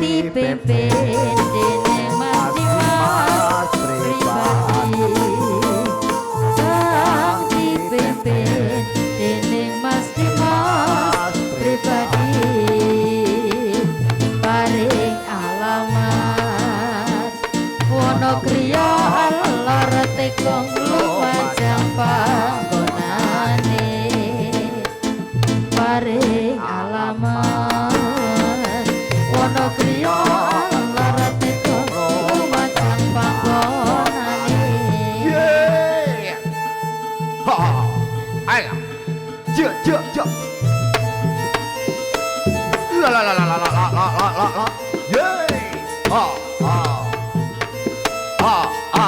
dipimpin dening Mas Dimas pribadi sang dipimpin dening Mas Dimas pribadi paring alamat Wonogriya alor tekong lumajang panggonane paring alamat Wonogriya alor tekong lumajang panggonane ha ayo je la la la la la la la la la yeah ha ha ha ha ha